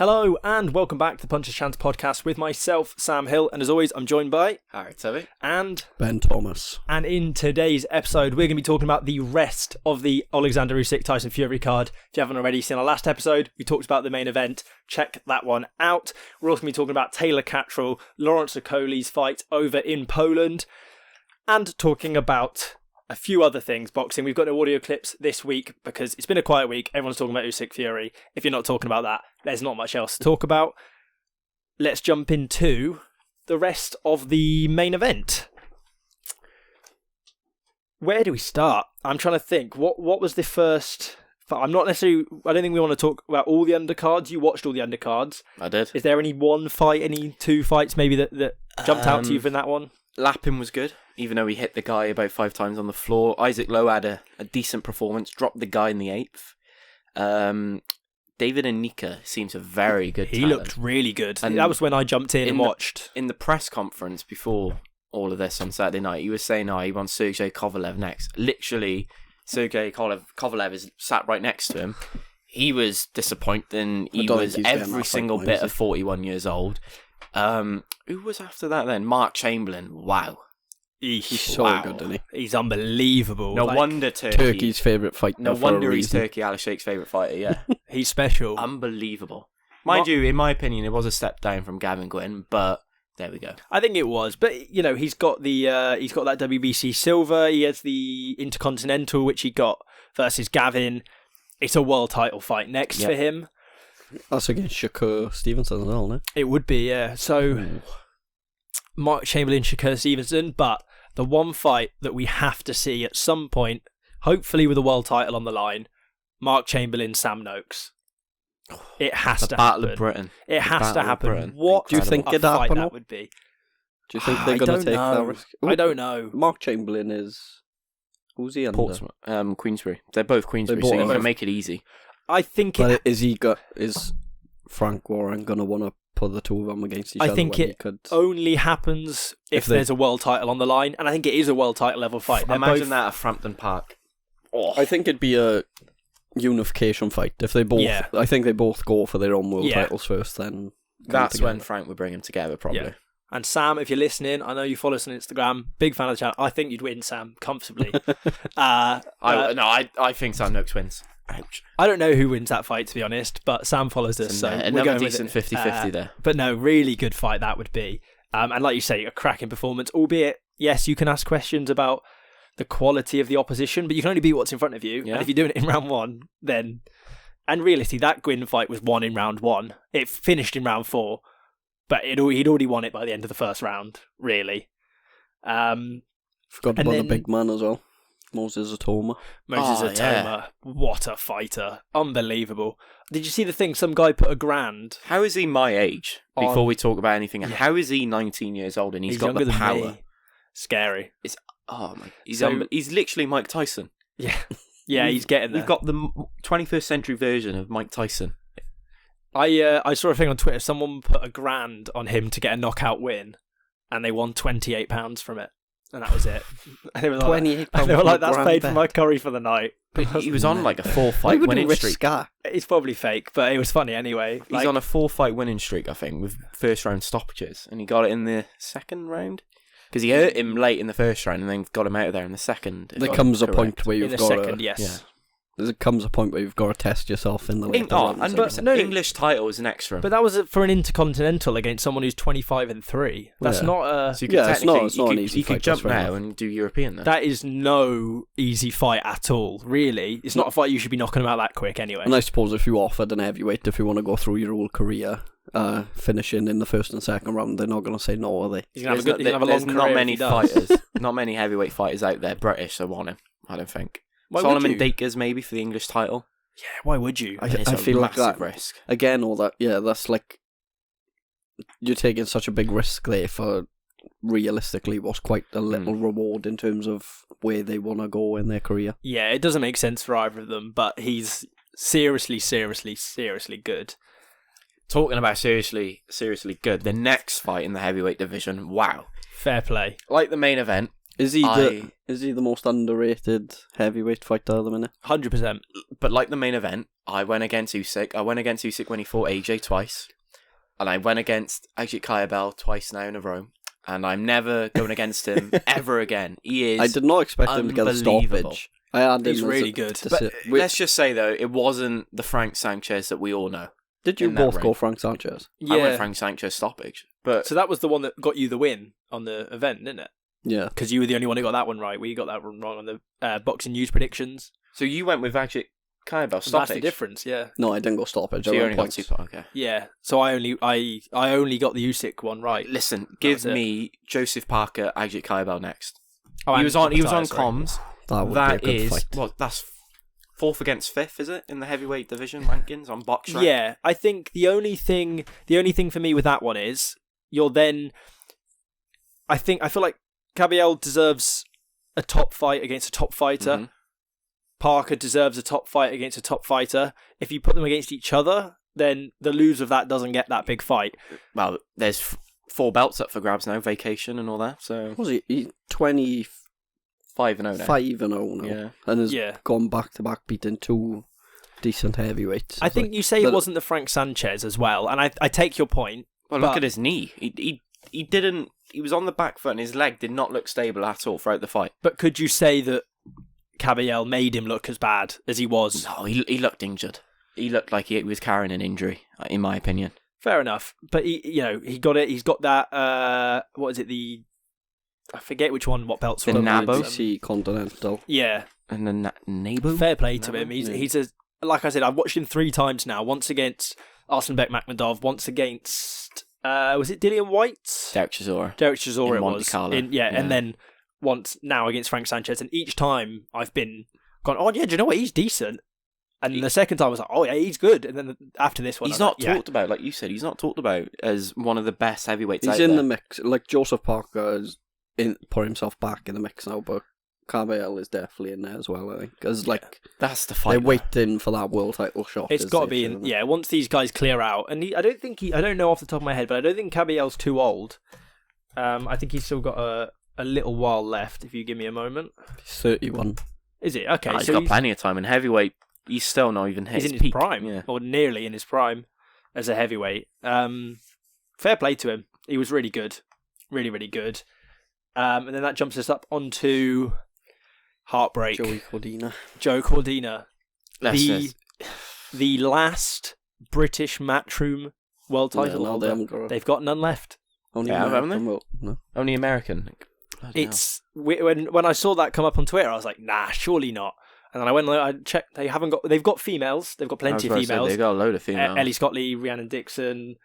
Hello and welcome back to the Puncher's Chance podcast with myself, Sam Hill, and as always, I'm joined by Tovey and Ben Thomas. And in today's episode, we're going to be talking about the rest of the Alexander Usyk Tyson Fury card. If you haven't already seen our last episode, we talked about the main event. Check that one out. We're also going to be talking about Taylor Catterall, Lawrence Okolie's fight over in Poland, and talking about a few other things boxing. We've got no audio clips this week because it's been a quiet week. Everyone's talking about Usyk Fury. If you're not talking about that, there's not much else to talk about. Let's jump into the rest of the main event. Where do we start? I'm trying to think. What was the first... I'm not necessarily... I don't think we want to talk about all the undercards. You watched all the undercards. I did. Is there any one fight, any two fights maybe that jumped out to you from that one? Lappin was good, even though he hit the guy about 5 times on the floor. Isaac Lowe had a decent performance, dropped the guy in the 8th. David Anika seems a very good talent. He looked really good. And that was when I jumped in and watched. In the press conference before all of this on Saturday night, he was saying, he wants Sergey Kovalev next. Literally, Sergey Kovalev is sat right next to him. He was disappointing. He was every single bit of 41 years old. Who was after that then? Mark Chamberlain. Wow. He's so good, isn't he? He's unbelievable. No wonder Turkey's favourite fighter. No wonder he's Turkey Alishaykh's favourite fighter, yeah. He's special. Unbelievable. Mind you, in my opinion, it was a step down from Gavin Gwynn, but there we go. I think it was, but you know, he's got that WBC silver. He has the Intercontinental, which he got versus Gavin. It's a world title fight next for him. That's against Shakur Stevenson as well, no? It would be, yeah. So, Mark Chamberlain, Shakur Stevenson, but the one fight that we have to see at some point, hopefully with a world title on the line, Mark Chamberlain, Sam Noakes. It has to happen. Battle of Britain. It has to happen. What do you think a it'd fight happen? That would be? Do you think they're going to take that risk? I don't know. Mark Chamberlain is... Who's he under? Portsmouth, Queensbury. They're both Queensbury, so you're going to make it easy. I think is Frank Warren going to want to put the two of them against each other? I think it only happens if there's a world title on the line, and I think it is a world title level fight. Imagine that at Frampton Park. Oh. I think it'd be a unification fight if they both. Yeah. I think they both go for their own world titles first. Then that's when Frank would bring them together, probably. Yeah. And Sam, if you're listening, I know you follow us on Instagram. Big fan of the channel. I think you'd win, Sam, comfortably. I think Sam Noakes wins. Ouch. I don't know who wins that fight, to be honest, but Sam follows us, so we're going decent 50-50 there. But no, really good fight that would be. And like you say, a cracking performance, albeit, yes, you can ask questions about the quality of the opposition, but you can only beat what's in front of you. Yeah. And if you're doing it in round 1, then... And realistically, that Gwynn fight was won in round 1. It finished in round 4, but he'd already won it by the end of the first round, really. Forgot about the big man as well. Moses Atoma. What a fighter. Unbelievable. Did you see the thing? Some guy put $1,000. How is he my age? Before we talk about anything, how is he 19 years old and he's got the power? Me. Scary. He's literally Mike Tyson. Yeah. Yeah, he's getting there. We've got the 21st century version of Mike Tyson. I saw a thing on Twitter. Someone put $1,000 on him to get a knockout win, and they won £28 from it. And that was it. And they were like, £28. They were like, that's paid for my curry for the night. But he was on like a 4-fight winning streak. It's probably fake, but it was funny anyway. He's on a 4-fight winning streak, I think, with first round stoppages. And he got it in the second round. Because he hurt him late in the first round and then got him out of there in the second. There comes a point where you've got second, yes. Yeah. There comes a point where you've got to test yourself in the later rounds. English title is an extra. But that was for an Intercontinental against someone who's 25-3. That's not a... So it's not an easy fight. You could jump now and do European then. That is no easy fight at all, really. It's not a fight you should be knocking him out that quick anyway. And I suppose if you offered an heavyweight, if you want to go through your whole career, finishing in the first and second round, they're not going to say no, are they? There's not many fighters, not many heavyweight fighters out there, British, that want him, I don't think. Solomon Dakers maybe for the English title. Yeah, why would you? I feel like that risk. Again, all that. Yeah, that's like you're taking such a big risk there for realistically what's quite a little reward in terms of where they want to go in their career. Yeah, it doesn't make sense for either of them, but he's seriously good. Talking about seriously good, the next fight in the heavyweight division, wow. Fair play. Like the main event. Is he the most underrated heavyweight fighter at the minute? 100%. But like the main event, I went against Usyk. I went against Usyk when he fought AJ twice. And I went against Jack Catterall twice now in a row. And I'm never going against him ever again. He is I did not expect him to get a unbelievable. stoppage. I had him He's as really good. But let's just say, though, it wasn't the Frank Sanchez that we all know. Did you in that both go ring. Frank Sanchez? I went Frank Sanchez stoppage. But So that was the one that got you the win on the event, didn't it? Yeah. Because you were the only one who got that one right. We got that one wrong on the boxing news predictions. so you went with Jack Catterall That's stoppage. the difference, yeah. No, I didn't go stoppage. So I you went only got points. 2 points. Okay. Yeah. So I only got the Usyk one right. Listen, was give it. me Joseph Parker, Jack Catterall next. Oh, he and was on Opetaia, sorry. comms. That would That be a good is fight. well, that's 4th against 5th, is it, in the heavyweight division rankings on box rank? Yeah, I think the only thing for me with that one is you're then. I feel like Catterall deserves a top fight against a top fighter. Mhm. Parker deserves a top fight against a top fighter. If you put them against each other, then the loser of that doesn't get that big fight. Well, there's 4 belts up for grabs now, vacation and all that. So What was he 25 5-0 now. 0 now. Yeah. And has Yeah. gone back to back beating 2 decent heavyweights. I It's think like- you say it but- wasn't the Frank Sanchez as well, and I take your point. Well, look But- at his knee. He didn't. He was on the back foot, and his leg did not look stable at all throughout the fight. But could you say that Catterall made him look as bad as he was? No, he looked injured. He looked like he was carrying an injury, in my opinion. Fair enough, but he got it. He's got that. What is it? I forget which one. What belts? The were on that. Nabo? WBC Continental. Yeah, And then Nabo. fair play to him. Yeah. He's a like I said. I've watched him 3 times now. Once against Arslanbek Makhmedov. Once against was it Dillian White? Derek Chisora. Derek Chisora. In It Monte was. Carlo. Yeah, and then once now against Frank Sanchez. And each time I've been gone. Oh yeah, do you know what? He's decent. And the second time I was like, oh yeah, he's good. And then after this one, He's I was not like, yeah. talked about, like you said. He's not talked about as one of the best heavyweights He's out in there. the mix. Like Joseph Parker has put himself back in the mix now, but Catterall is definitely in there as well, I think. Because That's the they're fight. waiting for that world title shot. It's got to be in. Yeah, once these guys clear out, and I don't know off the top of my head, but I don't think Catterall's too old. I think he's still got a little while left. If you give me a moment, He's 31. is it okay? He's got plenty of time in heavyweight. He's still not even hit he's his in his peak. prime, Yeah. or nearly in his prime as a heavyweight. Fair play to him. He was really good, really really good. And then that jumps us up onto Heartbreak. Joey Cordina. Joe Cordina, Let's the last British Matchroom world title No, holder. they haven't got a- They've got none left. Only Yeah, haven't American vote. No. only American. Bloody It's when I saw that come up on Twitter, I was like, nah, surely not. And then I went and I checked. They've got females. They've got hell. I was plenty of about to say, females. They got a load of females. Ellie Scottley, Rhiannon Dixon,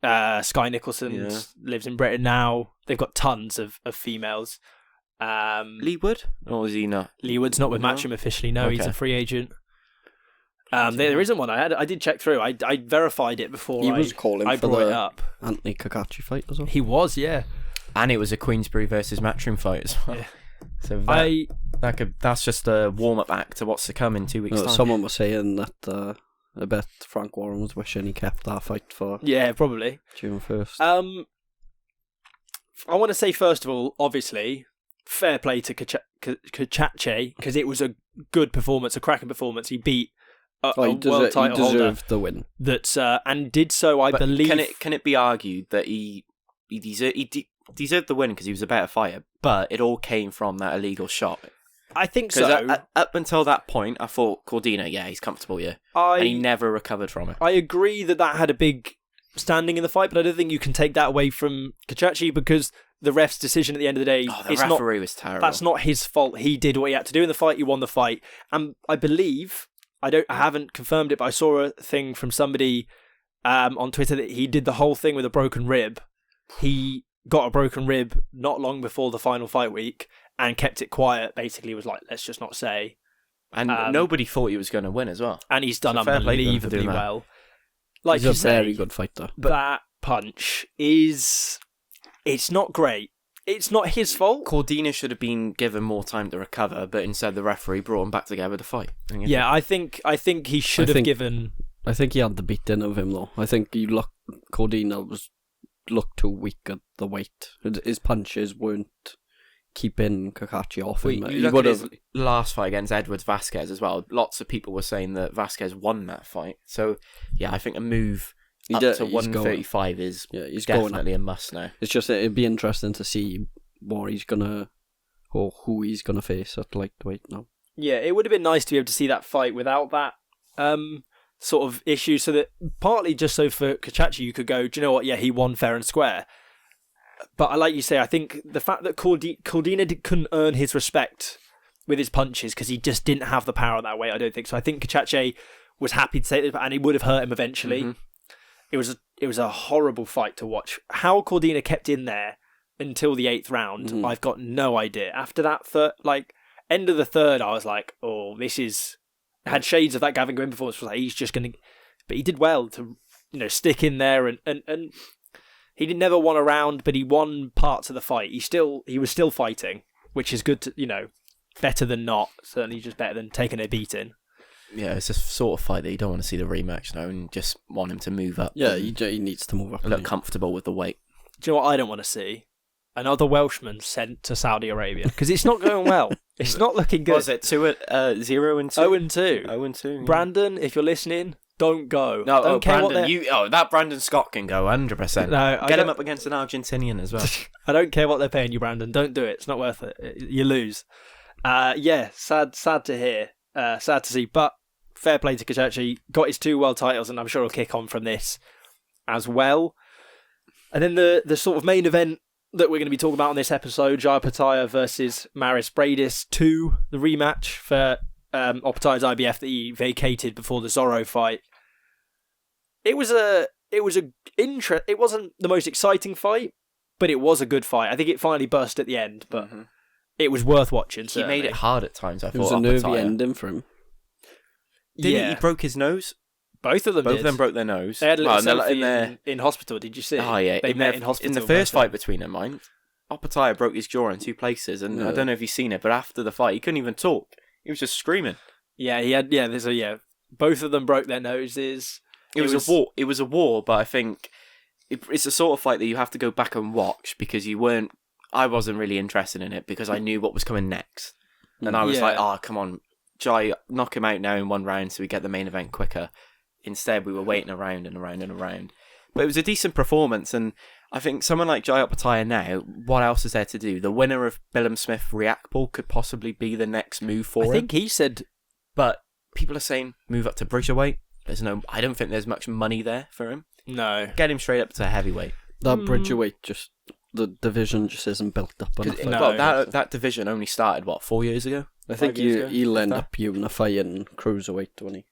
Sky Nicholson Yeah. lives in Britain now. They've got tons of females. Lee Wood? Or is he not? Lee Wood's not with No? Matchroom officially. No, he's Okay. a free agent. There isn't one. I did check through. I verified it before He was calling I for brought it the up. Anthony Kakachi fight as well. He was, yeah. And it was a Queensbury versus Matchroom fight as well. Yeah. So I that's just a warm up act to what's to come in 2 weeks' time. Someone was saying that I bet Frank Warren was wishing he kept that fight for yeah, probably. June 1st. I want to say first of all, obviously, fair play to Kachache because it was a good performance, a cracking performance. He beat a he world title holder deserved the win. that and did so. I But believe. can it be argued that he deserved the win because he was a better fighter, but it all came from that illegal shot? I think Because so. up until that point, I thought Cordina, yeah, he's comfortable, yeah, and he never recovered from it. I agree that had a big standing in the fight, but I don't think you can take that away from Kachachi because the ref's decision at the end of the day, Oh, the it's referee was terrible. That's not his fault. He did what he had to do in the fight. He won the fight, and I believe I haven't confirmed it, but I saw a thing from somebody on Twitter that he did the whole thing with a broken rib. He got a broken rib not long before the final fight week and kept it quiet. Basically, was like, let's just not say. And nobody thought he was going to win as well. And he's done So fair play to him for unbelievably doing that. well. Like He's you a say, very good fighter. that punch it's not great. It's not his fault. Cordina should have been given more time to recover, but instead the referee brought him back together to fight. Yeah, I think he should have given. I think he had the beating of him though. I think Cordina looked too weak at the weight. His punches weren't keeping Kakachi off Well, him. you He look would at his have. last fight against Edwards Vasquez as well. Lots of people were saying that Vasquez won that fight. So, yeah, I think a move up to he's 135 is He's definitely a must now. It's just it'd be interesting to see what he's gonna or who he's gonna face at lightweight now. Yeah, it would have been nice to be able to see that fight without that sort of issue, so that partly just so for Kachachi you could go, do you know what? Yeah, he won fair and square. But like you say, I think the fact that Cordina couldn't earn his respect with his punches because he just didn't have the power that way, I don't think so. I think Kachachi was happy to take it, and it would have hurt him eventually. Mm-hmm. It was a horrible fight to watch. How Cordina kept in there until the 8th round, I've got no idea. After that end of the 3rd, I was like, oh, this is... had shades of that Gavin Gwynn performance. Was like, he's just going to... But he did well to, stick in there and he never won a round, but he won parts of the fight. He was still fighting, which is good to, better than not. Certainly just better than taking a beating. Yeah, it's a sort of fight that you don't want to see the rematch now and just want him to move up. Yeah, he needs to move up. Look comfortable with the weight. Do you know what I don't want to see? Another Welshman sent to Saudi Arabia, because it's not going well. It's not looking good. Was it 0-2? 0-2. 0-2. Brandon, if you're listening, don't go. No, don't care Brandon, that Brandon Scott can go 100%. No, Get him up against an Argentinian as well. I don't care what they're paying you, Brandon. Don't do it. It's not worth it. You lose. Yeah, sad to hear. Sad to see. But fair play to Kachachi. Got his 2 world titles, and I'm sure he'll kick on from this as well. And then the sort of main event that we're going to be talking about on this episode, Jai Opetaia versus Maris Bradis 2, the rematch for Opetaia's IBF that he vacated before the Zorro fight. It wasn't the most exciting fight, but it was a good fight. I think it finally burst at the end, but it was worth watching. He made it hard at times, I thought. It was a nervy ending for him. He broke his nose? Both of them Both of them broke their nose. They had a little selfie in hospital, did you see? Oh, yeah. They met in hospital. In the first fight between them, mind, Opetaia broke his jaw in 2 places, and I don't know if you've seen it, but after the fight, he couldn't even talk. He was just screaming. Yeah, he had. Yeah, both of them broke their noses. It was a war. It was a war, but I think it's a sort of fight that you have to go back and watch because I wasn't really interested in it because I knew what was coming next, and I was like, "Oh, come on, Jai, knock him out now in 1 round so we get the main event quicker." Instead, we were waiting around and around and around. But it was a decent performance, and I think someone like Jai Opetaia now, what else is there to do? The winner of Billum Smith Reactball could possibly be the next move for him. I think he said... But people are saying move up to Bridgerweight. I don't think there's much money there for him. No. Get him straight up to heavyweight. That Bridgerweight, the division just isn't built up enough. Well, that division only started, 4 years ago? I think he'll end up unifying Cruiserweight, won't he?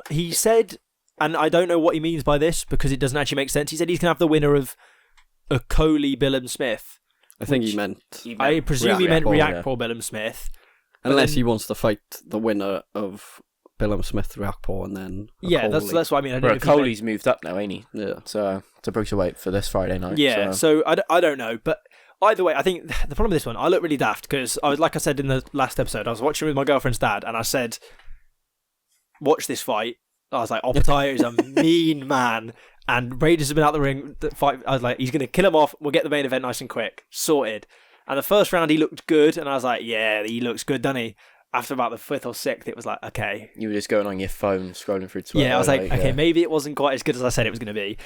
He said, and I don't know what he means by this because it doesn't actually make sense. He said he's going to have the winner of Okolie Billum Smith. I think he meant I presume he meant Reactball Billum Smith. Unless he wants to fight the winner of Billum Smith Reactball and then yeah, that's what I mean. I don't know if Okolie's moved up now, ain't he? Yeah. So to Bridgerweight for this Friday night. Yeah. So I don't know, but either way, I think the problem with this one, I look really daft because like I said in the last episode, I was watching with my girlfriend's dad, and I said, watch this fight. I was like, Opetaia is a mean man, and Raiders have been out the ring. The fight, I was like, he's going to kill him off. We'll get the main event nice and quick, sorted. And the first round, he looked good, and I was like, yeah, he looks good, doesn't he? After about the 5th or 6th, it was like, okay. You were just going on your phone, scrolling through Twitter. Yeah, I was like, okay, maybe it wasn't quite as good as I said it was going to be.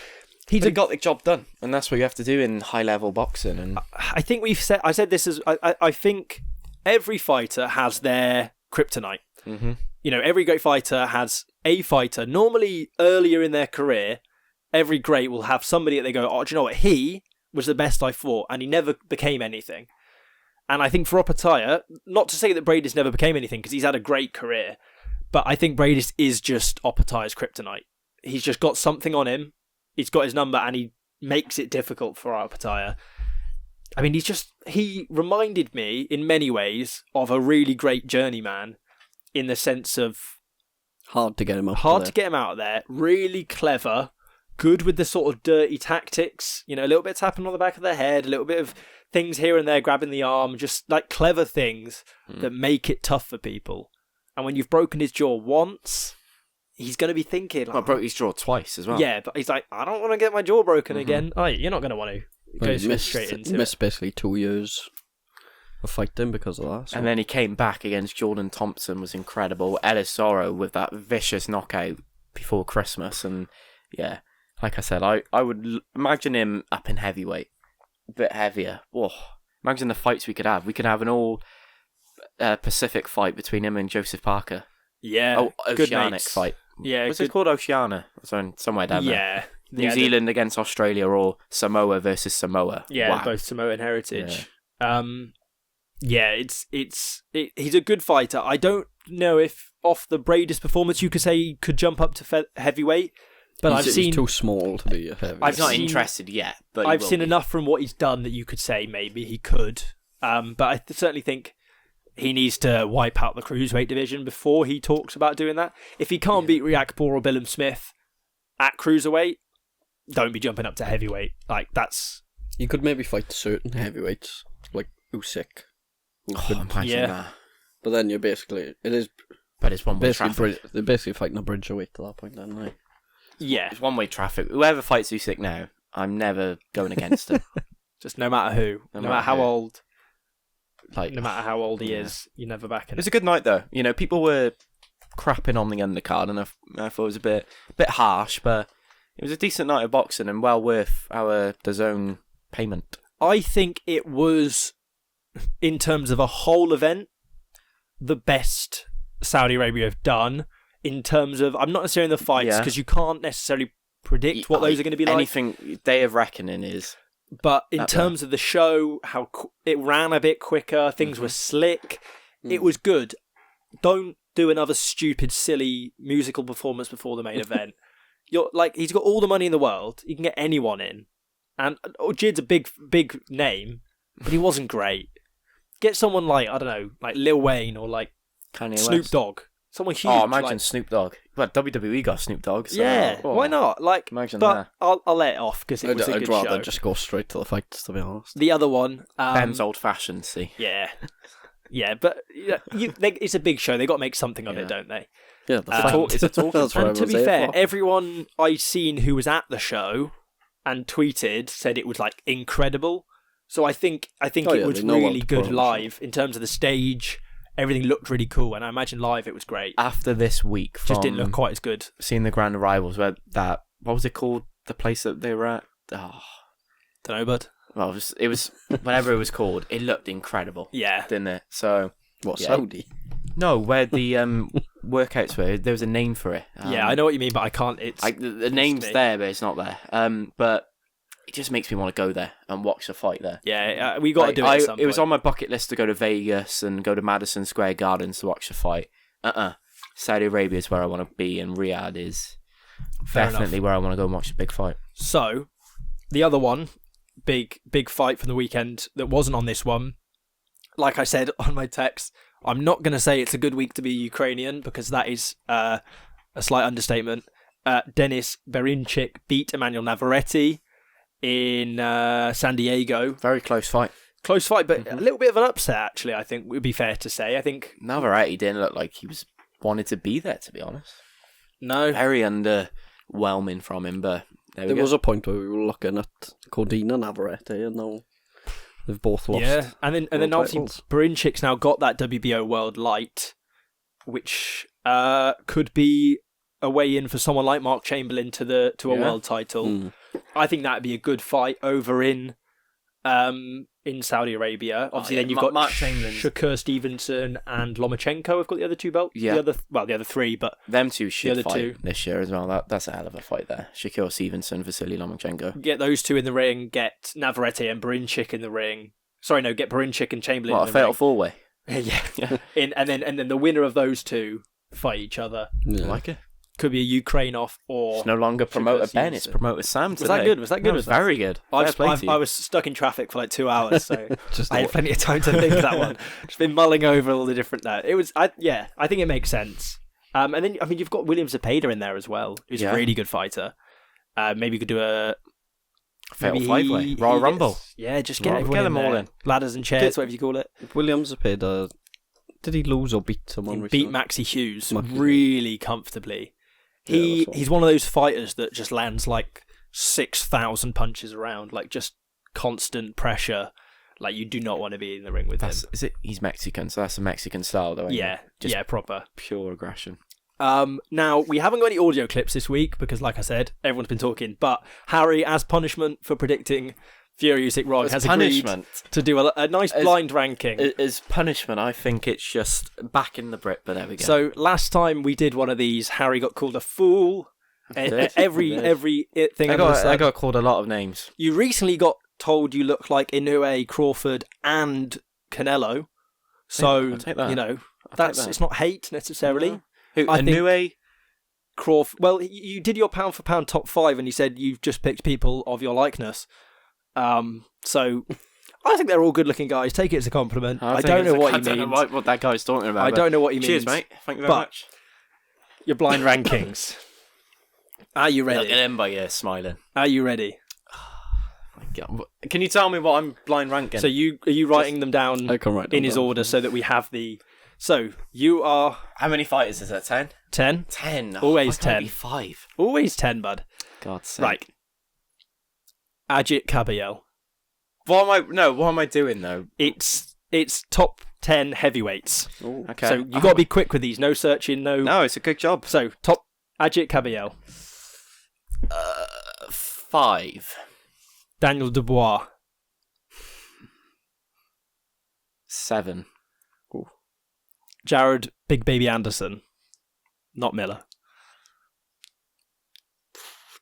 He got the job done, and that's what you have to do in high-level boxing. And I think I said this as I think every fighter has their kryptonite. Mm-hmm. Every great fighter has a fighter. Normally, earlier in their career, every great will have somebody that they go, oh, do you know what? He was the best I fought, and he never became anything. And I think for Opetaia, not to say that Bradis never became anything, because he's had a great career, but I think Bradis is just Opetaia's kryptonite. He's just got something on him. He's got his number, and he makes it difficult for Opetaia. I mean, he reminded me in many ways of a really great journeyman in the sense of hard to get him out of there. Really clever, good with the sort of dirty tactics. A little bit tapping on the back of the head, a little bit of things here and there, grabbing the arm, just like clever things that make it tough for people. And when you've broken his jaw once, he's going to be thinking... broke his jaw twice as well. Yeah, but he's like, I don't want to get my jaw broken again. Oh, you're not going to want to. goes missed, straight into missed basically 2 years of fighting because of that. So. And then he came back against Jordan Thompson, was incredible. Elisoro with that vicious knockout before Christmas. And yeah, like I said, I would imagine him up in heavyweight, a bit heavier. Oh, imagine the fights we could have. We could have an all Pacific fight between him and Joseph Parker. Yeah, good Oceanic mates. fight. Yeah, What's it called? Oceania? Somewhere down there. Yeah, New Zealand against Australia, or Samoa versus Samoa. Yeah, Wow. both Samoan heritage. Yeah, he's a good fighter. I don't know if off the Bradis performance you could say he could jump up to heavyweight, but he's too small to be a heavyweight. He's not interested yet, but I've seen enough from what he's done that you could say maybe he could. But I certainly think he needs to wipe out the cruiserweight division before he talks about doing that. If he can't beat Riakporhe or Billum Smith at cruiserweight, don't be jumping up to heavyweight. Like that's. You could maybe fight certain heavyweights like Usyk. Imagine that. But then you're basically But it's one way traffic. They're basically fighting a bridgerweight at that point, then, right? Yeah, It's one way traffic. Whoever fights Usyk now, I'm never going against him. just no matter who, no matter how who. old, Like, no matter how old he is, you're never backing it him. was a good night though. You know, people were crapping on the undercard, and I thought it was a bit harsh, but it was a decent night of boxing and well worth our DAZN payment. I think it was, in terms of a whole event, the best Saudi Arabia have done. In terms of, I'm not necessarily in the fights because you can't necessarily predict what those are going to be like. Anything Day of Reckoning is. But in terms of the show, how it ran a bit quicker, things were slick. It was good. Don't do another stupid, silly musical performance before the main event. You're like, he's got all the money in the world. You can get anyone in, and Jid's a big name, but he wasn't great. Get someone like, I don't know, like Lil Wayne or like Kanye Snoop West. Dogg. Someone huge. Oh, imagine like, Snoop Dogg. Well, WWE got Snoop Dogg. So, yeah, why not? Like, Imagine but that. I'll let it off because it was a I'd good rather show. just go straight to the fights, to be honest. The other one, Ben's old fashioned, see. yeah, but it's a big show. They got to make something of it, don't they? Yeah, the It's a talk. That's what And I to was be there fair, for. everyone I seen who was at the show and tweeted said it was like incredible. So I think it was they know what really to put good on the live in terms of the stage. Everything looked really cool, and I imagine live it was great. After this week, Just didn't look quite as good. seeing the Grand Arrivals, where what was it called? The place that they were at? Oh, Don't know, bud. well, it was whatever it was called. It looked incredible, Yeah, didn't it? So What, yeah. Saudi? no, where the workouts were, there was a name for it. yeah, I know what you mean, but I can't. It's The name's me. there, but it's not there. But it just makes me want to go there and watch the fight there. yeah, we got to do it. At some It was point. on my bucket list to go to Vegas and go to Madison Square Gardens to watch the fight. Saudi Arabia is where I want to be, and Riyadh is Fair definitely where I want to go and watch the big fight. So, the other one, big fight from the weekend that wasn't on this one. Like I said on my text, I'm not going to say it's a good week to be Ukrainian because that is a slight understatement. Denis Berinchyk beat Emmanuel Navarette in San Diego. Very close fight. Close fight, but a little bit of an upset, actually, I think would be fair to say. I think... Navarette didn't look like he wanted to be there, to be honest. No. Very underwhelming from him, but There was a point where we were looking at Cordina, Navarette, and now they've both lost. Yeah, and then world obviously titles. Berinchy's now got that WBO World Light, which could be a way in for someone like Mark Chamberlain to a world title. Mm. I think that'd be a good fight over in Saudi Arabia. Obviously, then you've got Mark Chamberlain. Shakur Stevenson and Lomachenko have got the other two belts. Yeah. The other three, but Them two should other fight two. this year as well. That's a hell of a fight there. Shakur Stevenson, Vasily Lomachenko. get those two in the ring. Get Navarette and Berinchyk in the ring. Sorry, no, get Berinchyk and Chamberlain What, in a the fatal ring. four-way? Yeah. And then the winner of those two fight each other. Yeah. I like it. Could be a Ukraine off or... It's no longer promoter Ben, it's Stevenson. promoter Sam today. Was that good? Was that good? That was very good. I Fair play to you. was stuck in traffic for like 2 hours, so Just I had plenty of time to think of that one. Just been mulling over all the different... I think it makes sense. And then, I mean, you've got William Zepeda in there as well, who's a really good fighter. Maybe you could do a... Fatal maybe five-way. Royal Rumble. Just get Get everyone them in all there. in. Ladders and chairs, whatever you call it. Williams paid. Did he lose or beat someone? He recently? beat Maxie Hughes Maxie. really comfortably. Yeah, that's He's one of those fighters that just lands like 6,000 punches around, like just constant pressure. Like, you do not want to be in the ring with him. He's Mexican, so that's a Mexican style, though. Yeah, proper. Pure aggression. Now, we haven't got any audio clips this week because, like I said, everyone's been talking. But Harry, as punishment for predicting Fury Usyk wrong, has agreed to do a nice blind ranking. As punishment, I think it's just back in the Brit, but there we go. So last time we did one of these, Harry got called a fool. Every thing. I got called a lot of names. You recently got told you look like Inoue, Crawford, and Canelo. So I'll take that. You know, it's not hate necessarily. No. Who, I think Inoue? Crawford. Well, you did your pound for pound top 5, and you said you've just picked people of your likeness. So I think they're all good-looking guys. Take it as a compliment. I don't know what he means. I don't know what that guy's talking about. I don't know what he means. Cheers, mate. Thank you very much. Your blind rankings. Are you ready? Look at him by you smiling. Are you ready? Can you tell me what I'm blind ranking? So are you writing them down in his order so that we have the... So, you are... How many fighters is that? 10? 10? 10. Always why can't it 10. be 5. Always 10, bud. God's sake. Right. Ajit Caballel. What am I doing, though? It's top 10 heavyweights. Ooh, okay. So, you got to be quick with these. No searching, no... No, it's a good job. So, top Ajit Caballel. 5. Daniel Dubois. 7. Ooh. Jared Big Baby Anderson. Not Miller.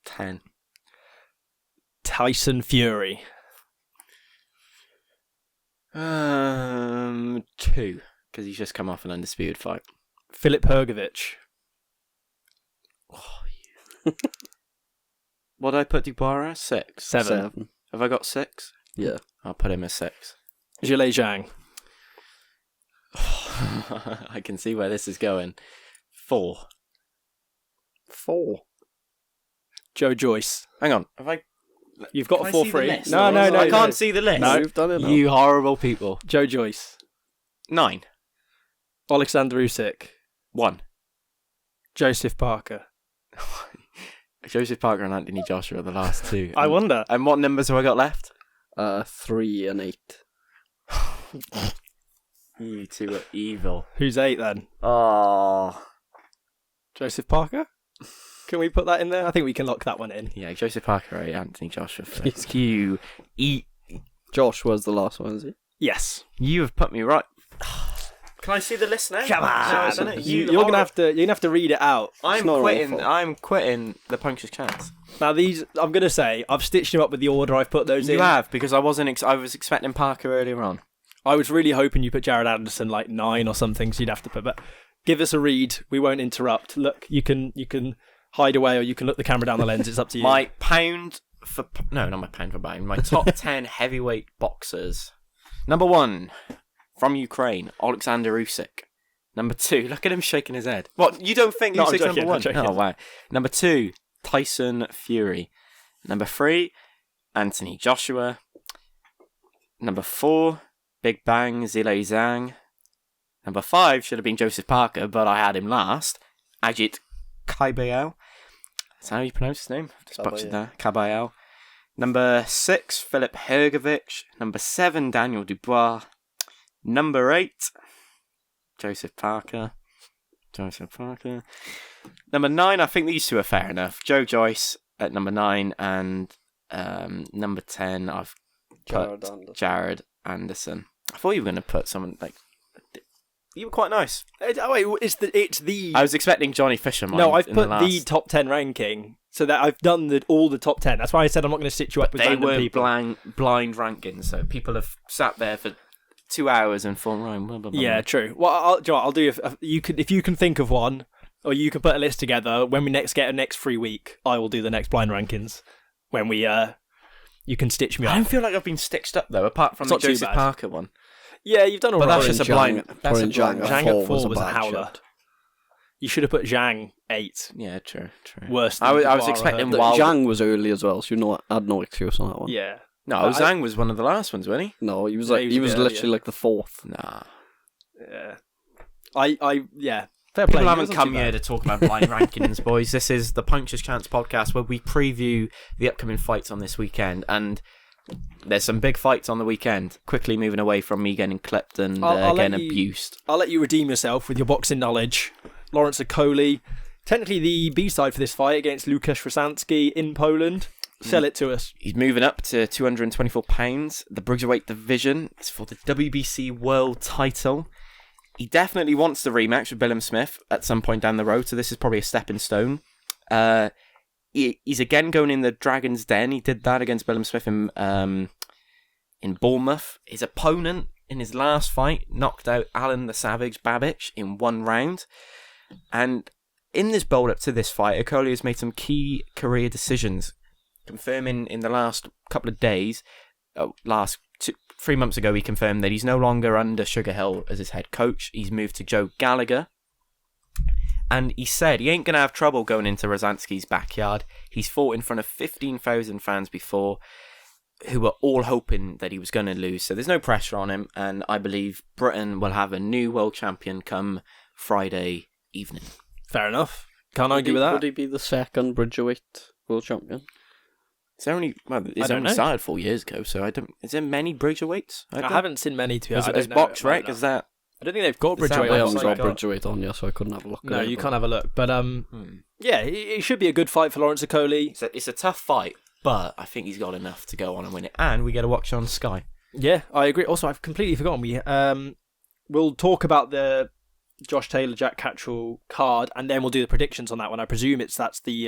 10. Tyson Fury. 2. Because he's just come off an undisputed fight. Filip Hrgović. What did I put Dubois as? 6? 7. Have I got 6? Yeah. I'll put him as 6. Zhilei Zhang. I can see where this is going. 4. 4. Joe Joyce. Hang on. Have I... You've got Can a I see the 4-3. list? No. I can't see the list. No. You've done it now. You horrible people. Joe Joyce. 9. Alexander Usyk. 1. Joseph Parker. Joseph Parker and Anthony Joshua are the last 2. I wonder. And what numbers have I got left? 3 and 8. You two are evil. Who's 8 then? Oh. Joseph Parker? Can we put that in there? I think we can lock that one in. Yeah, Joseph Parker, 8, Anthony Joshua. You eat. Josh was the last one, is he? Yes. You have put me right. Can I see the list now? Come on. No, You're gonna have to read it out. I'm quitting the Puncher's Chance. Now these, I'm gonna say, I've stitched them up with the order I've put those in. You have, because I was expecting Parker earlier on. I was really hoping you put Jared Anderson like 9 or something, so you'd have to put. But give us a read. We won't interrupt. Look, you can hide away, or you can look the camera down the lens. It's up to you. Not my pound for pound. My top 10 heavyweight boxers. Number 1, from Ukraine, Alexander Usyk. Number 2, look at him shaking his head. What, you don't think Usyk's number 1? Oh, wow. Number 2, Tyson Fury. Number 3, Anthony Joshua. Number 4, Big Bang Zhilei Zhang. Number 5 should have been Joseph Parker, but I had him last. Ajit Caballel. That's how you pronounce his name. Just boxed it there. Caballel. Number 6, Filip Hrgović. Number 7, Daniel Dubois. Number 8, Joseph Parker. Number 9, I think these two are fair enough. Joe Joyce at number 9, and number 10, I've put Jared Anderson. I thought you were going to put someone like... You were quite nice. It's the. I was expecting Johnny Fisher. No, I've put the top 10 ranking, so that I've done all the top 10. That's why I said I'm not going to stitch you up with random people. They were blind rankings, so people have sat there for 2 hours and thought, right, blah, blah, blah. Yeah, true. Well, I'll do if you can think of one, or you can put a list together. When we next get a next free week, I will do the next blind rankings. When we you can stitch me up. I don't feel like I've been stitched up though, apart from the Joseph Parker one. Yeah, you've done all right. But that's just a blind. Zhang at 4 was a howler. You should have put Zhang 8. Yeah, true. Worse. I was expecting Zhang was early as well, so I had no excuse on that one. Yeah. No, Zhang was one of the last ones, wasn't he? No, he was literally like the 4th. Nah. Yeah. Yeah. Fair play. People haven't come here to talk about blind rankings, boys. This is the Puncher's Chance podcast where we preview the upcoming fights on this weekend, and there's some big fights on the weekend. Quickly moving away from me getting clipped and I'll getting abused. I'll let you redeem yourself with your boxing knowledge. Lawrence Okolie, technically the B-side for this fight against Łukasz Rozanski in Poland. Sell it to us. He's moving up to £224. The Bruiserweight division is for the WBC World title. He definitely wants the rematch with Billum Smith at some point down the road, so this is probably a stepping stone. He's again going in the Dragon's Den. He did that against Billum Smith in Bournemouth. His opponent in his last fight knocked out Alan the Savage Babic in 1 round. And in this build-up to this fight, Okolie has made some key career decisions, confirming in the last couple of days, 3 months ago, he confirmed that he's no longer under Sugar Hill as his head coach. He's moved to Joe Gallagher. And he said he ain't going to have trouble going into Rozanski's backyard. He's fought in front of 15,000 fans before who were all hoping that he was going to lose. So there's no pressure on him. And I believe Britain will have a new world champion come Friday evening. Fair enough. Can't argue with that. Would he be the second Bridgerweight world champion? It's only started 4 years ago, so I don't. Is there many Bridgerweights? I haven't seen many to be honest. Is Box Rec? Is that? I don't think they've got They Bridgerweight. haven't got Bridgerweight on yet, so I couldn't have a look. No, you can't have a look. But yeah, it should be a good fight for Lawrence Okolie. It's a tough fight, but I think he's got enough to go on and win it, and we get to watch on Sky. Yeah, I agree. Also, I've completely forgotten. We'll talk about the Josh Taylor, Jack Catterall card, and then we'll do the predictions on that one. I presume that's the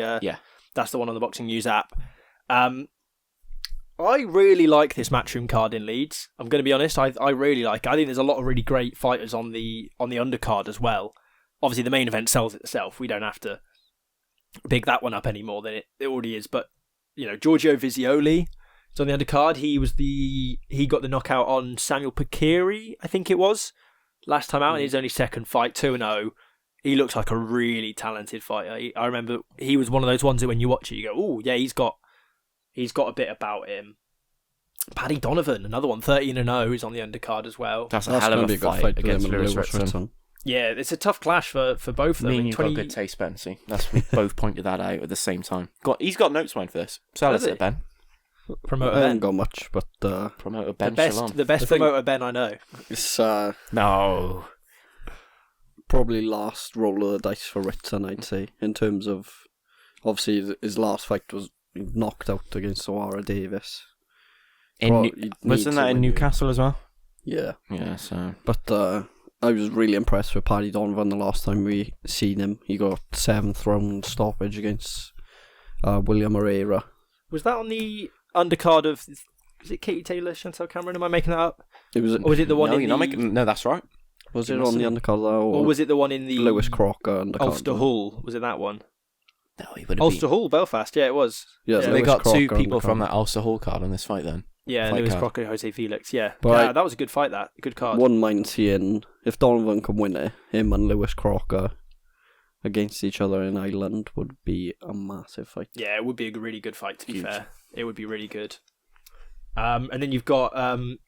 one on the Boxing News app. I really like this Matchroom card in Leeds. I'm going to be honest. I really like it. I think there's a lot of really great fighters on the undercard as well. Obviously, the main event sells itself. We don't have to big that one up any more than it already is. But Giorgio Vizioli is on the undercard. He got the knockout on Samuel Pakiri, I think it was, last time out in his only second fight, 2-0. He looks like a really talented fighter. I remember he was one of those ones that when you watch it, you go, "Oh yeah, he's got a bit about him." Paddy Donovan, another one, 13-0, is on the undercard as well. That's a hell of a fight against Lewis Ritson. Yeah, it's a tough clash for both of them. You've got good taste, Ben. See, we both pointed that out at the same time. He's got notes mine for this. Sell it, Ben. Promoter I Ben. haven't got much, but Promoter Ben. The best promoter Ben I know. It's no. Probably last roll of the dice for Ritson, I'd say, in terms of obviously his last fight was knocked out against Soara Davis. Wasn't that in Newcastle as well? Yeah. Yeah, so. But I was really impressed with Paddy Donovan the last time we seen him. He got 7th round stoppage against William Herrera. Was that on the undercard of... Is it Katie Taylor, Chantal Cameron? Am I making that up? Or was it the one no, in you're not making... No, that's right. Was it on the undercard or was it the one in the... Lewis Crocker undercard? Ulster Hull. Was it that one? No, he would have Ulster Hull, Belfast. Yeah, it was. Yeah, so they got two people from that Ulster Hull card on this fight then. Yeah, Lewis Crocker, Jose Felix. Yeah, but that was a good fight. That good card. One mind seeing if Donovan can win it, him and Lewis Crocker against each other in Ireland would be a massive fight. Yeah, it would be a really good fight. To be fair, it would be really good. And then you've got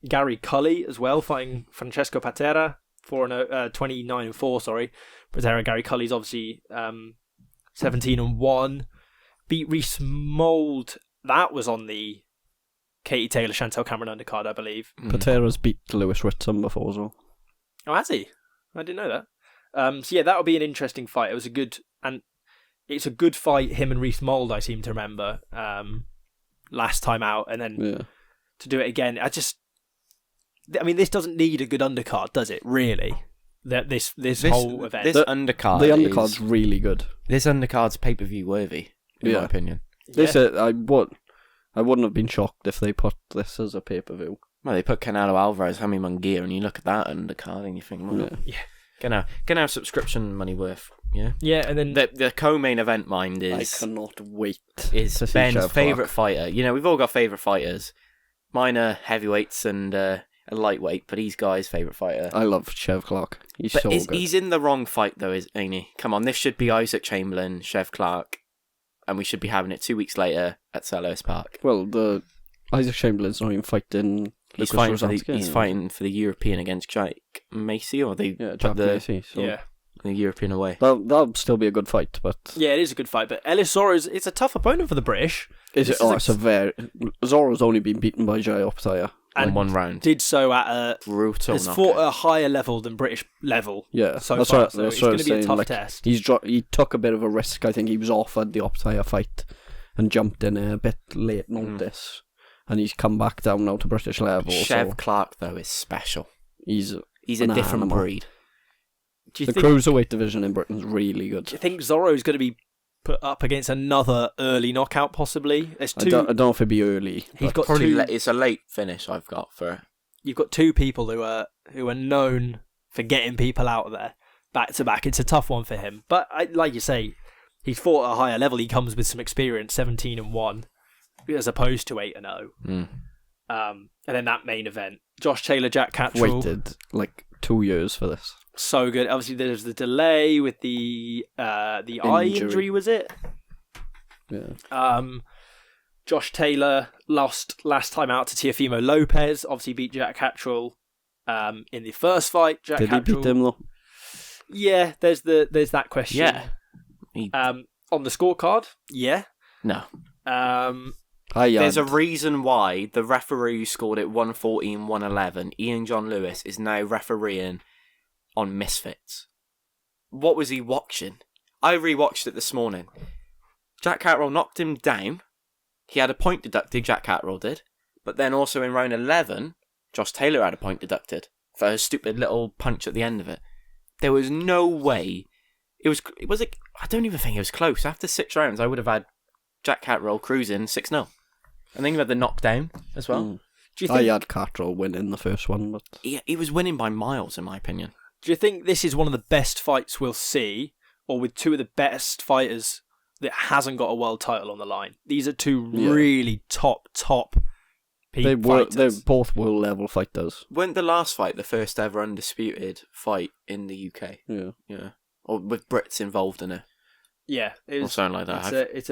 Gary Cully as well fighting Francesco Patera 29-4. Sorry, Patera. Gary Cully's obviously 17-1. Beat Reece Mould. That was on the Katie Taylor, Chantal Cameron undercard, I believe. Patera's beat Lewis Ritson before as well. Oh, has he? I didn't know that. So yeah, that would be an interesting fight. It's a good fight. Him and Reece Mould, I seem to remember last time out, and then to do it again. I mean, this doesn't need a good undercard, does it? Really? This whole event. The undercard's really good. This undercard's pay-per-view worthy, in my opinion. I wouldn't have been shocked if they put this as a pay-per-view. Well, they put Canelo Alvarez, Jaime Munguia, and you look at that undercard and you think, well, gonna have subscription money worth. Yeah. Yeah, and then the co-main event mind is... I cannot wait. Is Ben's favourite fighter. We've all got favourite fighters. Mine are heavyweights and a lightweight, but he's Guy's favourite fighter. I love Chev Clark. He's so good. He's in the wrong fight though, ain't he? Come on, this should be Isaac Chamberlain, Chev Clark, and we should be having it 2 weeks later at Selhurst Park. Well, Isaac Chamberlain's not even fighting. He's fighting for the European against Jack Macy, or they Jack Macy. So. Yeah. the European away. That'll still be a good fight, but Yeah, it is a good fight, but Ellis Zorro's it's a tough opponent for the British. Zorro's only been beaten by Jai Opetaia. In one round. Did so at a Brutal has knockout. fought at a higher level than British level. Yeah, so that's far. right. So That's it's what I going was to be a saying. tough Like, test. he took a bit of a risk. I think he was offered the Opetaia fight and jumped in a bit late notice, and he's come back down now to British level. Chev so Clark though is special. he's a an different animal. breed. Do you The think? cruiserweight division in Britain's really good. Do you think Zorro's going to be put up against another early knockout? Possibly. There's I two. don't know if it'd be early. He's but got Probably two. it's a late finish I've got for. You've got two people who are known for getting people out of there back to back. It's a tough one for him, but like you say, he's fought at a higher level. He comes with some experience, 17-1, as opposed to 8-0. And then that main event, Josh Taylor, Jack Catterall. waited like 2 years for this. So good. Obviously, there's the delay with the eye injury, was it? Yeah. Josh Taylor lost last time out to Teofimo Lopez. Obviously, beat Jack Catterall in the first fight. Jack Did he Catterall, beat him though? Yeah, there's that question. Yeah. On the scorecard, yeah. No. There's There's a reason why the referee who scored it 140 and 111, Ian John Lewis, is now refereeing on Misfits. What was he watching? I rewatched it this morning. Jack Catterall knocked him down. He had a point deducted, Jack Catterall did. But then also in round 11, Josh Taylor had a point deducted for a stupid little punch at the end of it. There was no way. I don't even think it was close. After 6 rounds, I would have had Jack Catterall cruising 6-0. And then you had the knockdown as well. Do you think? I had Catterall winning the first one, but He was winning by miles, in my opinion. Do you think this is one of the best fights we'll see, or with two of the best fighters that hasn't got a world title on the line? These are two really top peak fighters. they're both world level fighters. Weren't the last fight the first ever undisputed fight in the UK? Yeah. Yeah. Or with Brits involved in it. Yeah, it Or was, something like that. it was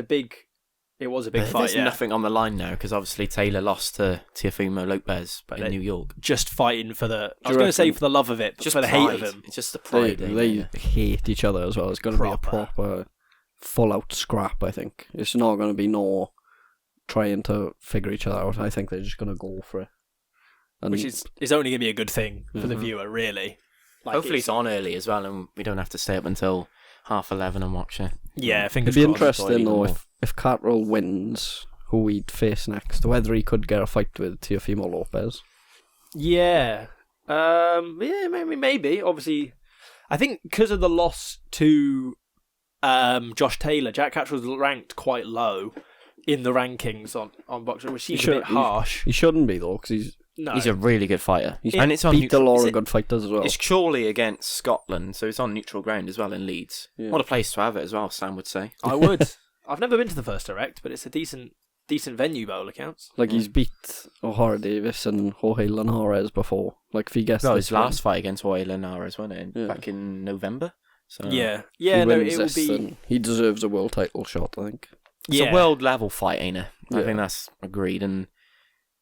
a big fight. There's Yeah, nothing on the line now because obviously Taylor lost to Teofimo Lopez But in New York. just fighting for the. I you was going to say reckon- for the love of it, but Just for the pride. hate of him. It's just the They pride. ain't it? hate each other as well. It's going to be a Proper. proper full out scrap. I think it's not going to be no trying to figure each other out. I think they're just going to go for it. And Which is only going to be a good thing for the Mhm. viewer, really. Like, Hopefully it's on early as well and we don't have to stay up until 11:30 and watch it. Yeah, fingers it'd be crossed. interesting even though more. if Catterall wins, who he'd face next, whether he could get a fight with Teofimo Lopez. Yeah. Yeah, maybe. Obviously, I think because of the loss to Josh Taylor, Jack Catterall's ranked quite low in the rankings on boxing, which seems a bit harsh. He shouldn't be though, because No, He's a really good fighter. And it's on beat a neutral. lot is of it- good fighters as well. It's surely against Scotland, so it's on neutral ground as well in Leeds. Yeah. What a place to have it as well, Sam would say. I would. I've never been to the First Direct, but it's a decent venue by all accounts. Like he's beat O'Hara Davis and Jorge Linares before. Like if he gets No, this his last fight against Roy Linares, wasn't it? Yeah. Back in November. So Yeah, he no, wins it will this, be. then he deserves a world title shot, I think. It's Yeah, a world level fight, ain't it? I Yeah. think that's agreed. And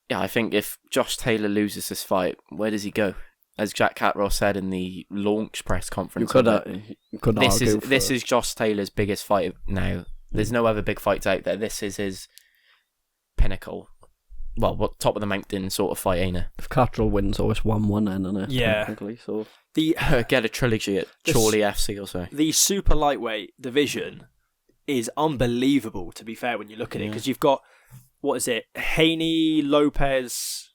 yeah, I think if Josh Taylor loses this fight, where does he go? As Jack Catterall said in the launch press You conference, could of it, argue this for- is Josh Taylor's biggest fight now. There's no other big fights out there. This is his pinnacle. Well, what top of the mountain sort of fight, ain't it? if Catterall wins, oh, it's 1-1 then, isn't it? Yeah. Technically, so the Get a trilogy at This- Chorley FC or so. the super lightweight division is unbelievable. To be fair, when you look at it, Yeah. because you've got what is it? Haney, Lopez,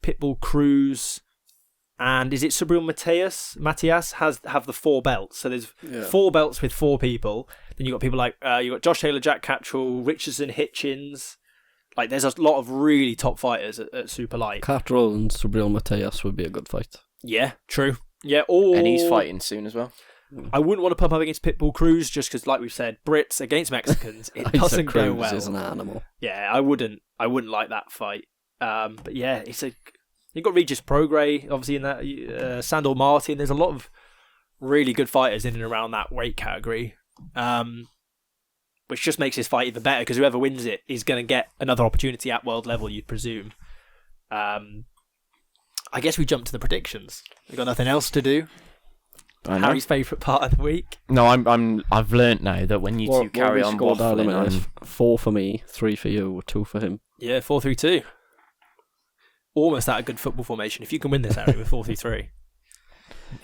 Pitbull Cruz, and is it Subriel Matias have the 4 belts. So there's 4 belts with 4 people. Then you got people like you got Josh Taylor, Jack Catterall, Richardson, Hitchens. Like there's a lot of really top fighters at super light. Catterall and Subriel Matias would be a good fight. Yeah, true. Yeah, or And he's fighting soon as well. I wouldn't want to pump up against Pitbull Cruz just because, like we've said, Brits against Mexicans, it Isaac doesn't go Cruz well. is an animal. Yeah, I wouldn't like that fight. But yeah, you've got Regis Prograis, obviously in that Sandor Martin. There's a lot of really good fighters in and around that weight category, which just makes this fight even better because whoever wins it is going to get another opportunity at world level, you'd presume. I guess we jump to the predictions. We've got nothing else to do. I know. Harry's favourite part of the week. No, I've learnt now that when you two carry on waffling on... 4 for me, 3 for you, 2 for him. Yeah, 4-3-2. Almost that a good football formation. If you can win this, Harry, with 4-3-3.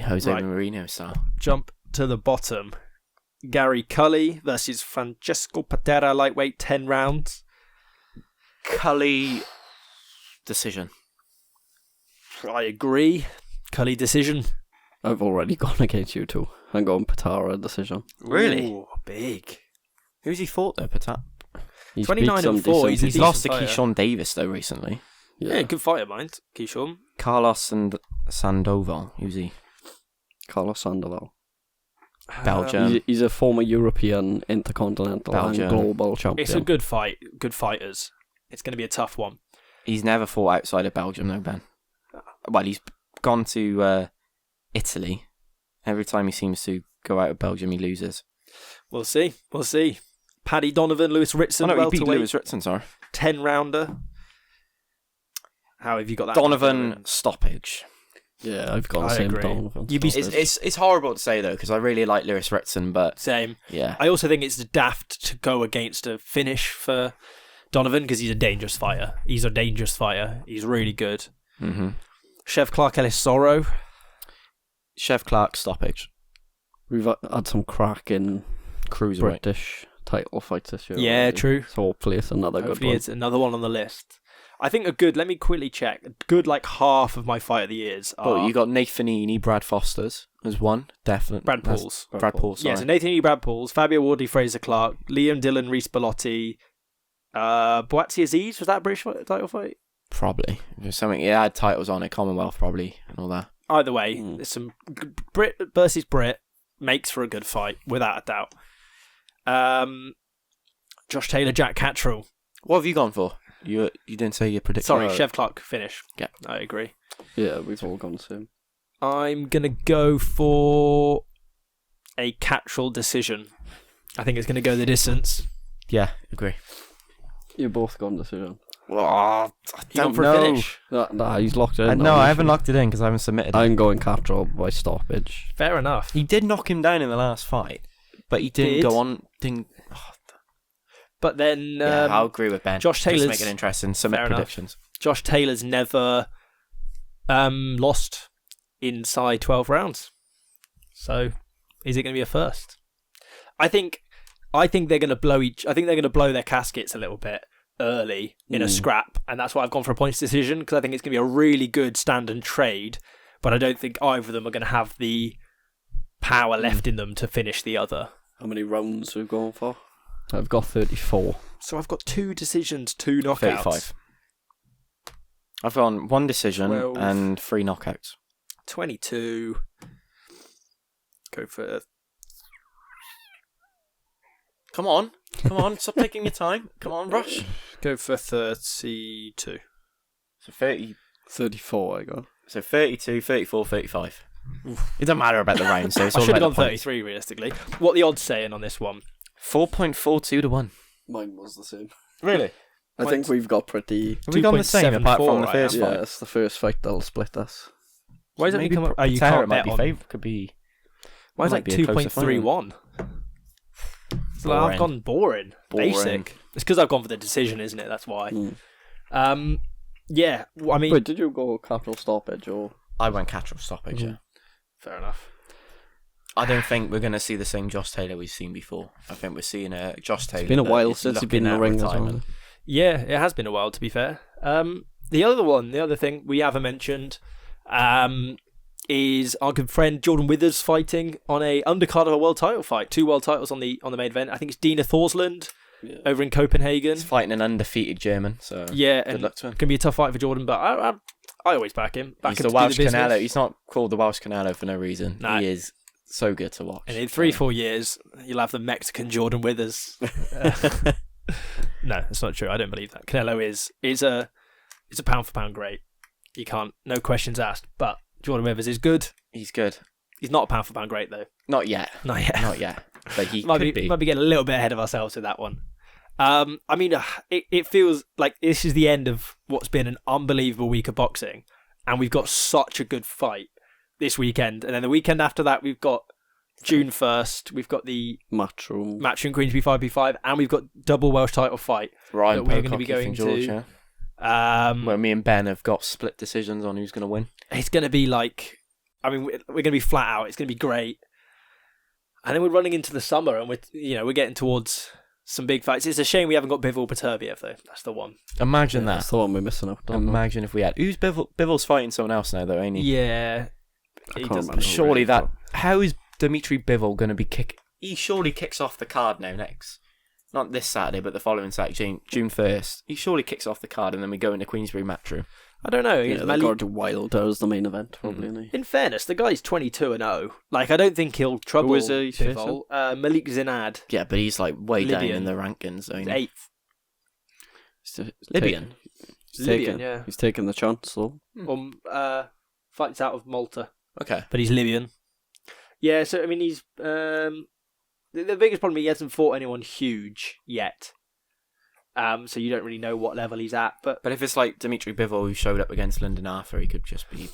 Jose Right. Mourinho style. Jump to the bottom. Gary Cully versus Francesco Patera, lightweight, 10 rounds. Cully decision. I agree. Cully decision. I've already gone against you two. I'm going Patara decision. Really? Ooh, big. Who's he fought though, Patat? He's 29 beat and some 4, decent he's a He's people. lost to fighter. Keyshawn Davis though recently. Yeah, good fighter, mind. Keyshawn. Carlos and Sandoval. Who's he? Carlos Sandoval. Belgium. He's a former European, intercontinental, Belgium. and global champion. It's a good fight. Good fighters. It's going to be a tough one. He's never fought outside of Belgium though, Ben. Well, he's gone to Italy. Every time he seems to go out of Belgium, he loses. We'll see. We'll see. Paddy Donovan, Lewis Ritson, Oh no, he beat welterweight, Lewis Ritson, sorry. 10 rounder. How have you got that? Donovan stoppage. Yeah, I've got the I same agree. Donovan. You'd be- It's horrible to say though, because I really like Lewis Ritson, but Same. yeah. I also think it's daft to go against a finish for Donovan because he's a dangerous fighter. He's really good. Mm-hmm. Chef Clark Ellis Sorrow. Chef Clark stoppage. We've had some cracking Cruiserweight. British title fights this year. Yeah, already. true. So hopefully it's another good Hopefully one. it's another one on the list. I think let me quickly check. A good like half of my fight of the years are But you got Nathanini, Brad Foster's as one, definitely. Brad Pauls. Brad Pauls, sorry. Yeah, so Nathan E. Brad Pauls, Fabio Wardley, Fraser Clark, Liam Dillon, Reece Bellotti, Boatsy Aziz, was that a British title fight? Probably. There's something, yeah, had titles on it, Commonwealth probably, and all that. Either way, there's some Brit versus Brit makes for a good fight, without a doubt. Josh Taylor, Jack Catterall. What have you gone for? You didn't say your prediction. Sorry, Chev Clark finish. Yeah. I agree. Yeah, we've all gone the same. I'm going to go for a Catterall decision. I think it's going to go the distance. Yeah, agree. You both gone decision. Well, I You don't gone for know. a finish? Nah, he's locked in. No, I haven't locked it in because I haven't submitted it. I'm going Catterall by stoppage. Fair enough. He did knock him down in the last fight, but he didn't Did? go on. But then I'll agree with Ben. Josh Taylor's- Just make it interesting. Submit Fair enough. predictions. Josh Taylor's never lost inside 12 rounds. So, is it going to be a first? I think they're going to blow their caskets a little bit early in a scrap, and that's why I've gone for a points decision, because I think it's going to be a really good stand and trade, but I don't think either of them are going to have the power left in them to finish the other. How many rounds we've gone for? I've got 34. So I've got 2 decisions, 2 knockouts. 35. I've gone 1 decision 12. and 3 knockouts. 22. Go for... Come on. Stop taking your time. Come on, rush. Go for 32. So 30. 34 I got. So 32, 34, 35. It doesn't matter about the rounds, so it's I all should have about gone the points. 33 realistically. What are the odds saying on this one? 4.42 to 1. Mine was the same. Really? I think we've got pretty... Have we gone the same apart from the 2.74 first I Yeah, fight? it's the first fight that'll split us. Why does it Maybe come up? Oh, you Patera can't might bet be on. favourite. Could be. Why is might that be a closer fight. 2.31? So like, I've gone boring. Basic. It's because I've gone for the decision, isn't it? That's why. Yeah, I mean... Wait, did you go Catterall stoppage or... I went Catterall stoppage. Yeah. Fair enough. I don't think we're going to see the same Josh Taylor we've seen before. I think we're seeing a Josh Taylor. It's been a that while is since he's been looking in the at ring as well. retirement. Yeah, it has been a while, to be fair. The other thing we haven't mentioned is our good friend Jordan Withers fighting on a undercard of a world title fight. 2 world titles on the main event. I think it's Dina Thorsland over in Copenhagen. He's fighting an undefeated German, so Yeah, good and luck to him. can be a tough fight for Jordan, but I always back him. He's him the to Welsh do the business. Canelo. He's not called the Welsh Canelo for no reason. No. He is so good to watch. And in 3-4 years, you'll have the Mexican Jordan Withers. No, that's not true. I don't believe that. Canelo is a pound for pound great. You can't, no questions asked. But Jordan Withers is good. He's good. He's not a pound for pound great though. Not yet. Not yet. Not yet. But he might could be be. might be getting a little bit ahead of ourselves with that one. I mean, it feels like this is the end of what's been an unbelievable week of boxing, and we've got such a good fight this weekend, and then the weekend after that we've got June 1st. We've got the Matchroom Queensbury 5v5, and we've got double Welsh title fight Ryan that we're going to Pocock be going from Georgia. Where me and Ben have got split decisions on who's going to win. It's going to be like, I mean, we're going to be flat out. It's going to be great. And then we're running into the summer, and we're getting towards some big fights. It's a shame we haven't got Bivol Peterbiev though. That's the one. Imagine that. That's the one we're missing out on. Imagine if we had. Who's Bivol? Bivol's fighting someone else now though, ain't he? Yeah. I can't remember. Surely that. How is Dimitri Bivol going to be kick? He surely kicks off the card now next. Not this Saturday, but the following Saturday, June 1st. He surely kicks off the card, and then we go into Queensbury Matchroom. I don't know. Yeah, they'll go to Wilder as the main event, probably. isn't he? In fairness, the guy's 22-0. Like, I don't think he'll trouble Who is he? Bivol. Malik Zinad. Yeah, but he's like way down Libyan. in the rankings. He's 8th. Libyan. Yeah. He's taking the chance, though. Fights out of Malta. Okay. But he's Libyan. Yeah, so, I mean, he's... the biggest problem, he hasn't fought anyone huge yet. So you don't really know what level he's at. But if it's like Dimitri Bivol who showed up against Lyndon Arthur, he could just be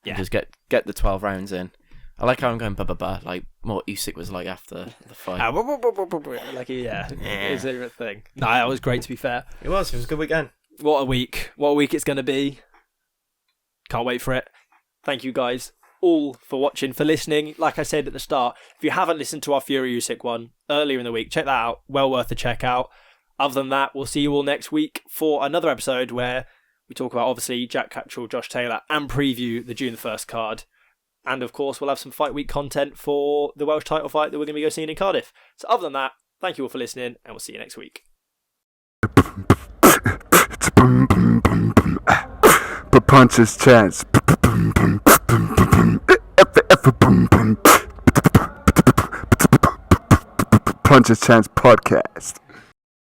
Yeah. just get the 12 rounds in. I like how I'm going like what Usyk was like after the fight. like, yeah, it's a thing. No, that was great, to be fair. It was a good weekend. What a week it's going to be. Can't wait for it. Thank you guys all for watching, for listening. Like I said at the start, if you haven't listened to our Fury Usyk one earlier in the week, check that out. Well worth a check out. Other than that, we'll see you all next week for another episode where we talk about, obviously, Jack Catterall, Josh Taylor, and preview the June 1st card. And, of course, we'll have some fight week content for the Welsh title fight that we're going to be seeing in Cardiff. So other than that, thank you all for listening, and we'll see you next week. Punches chance. Punches Chance Podcast.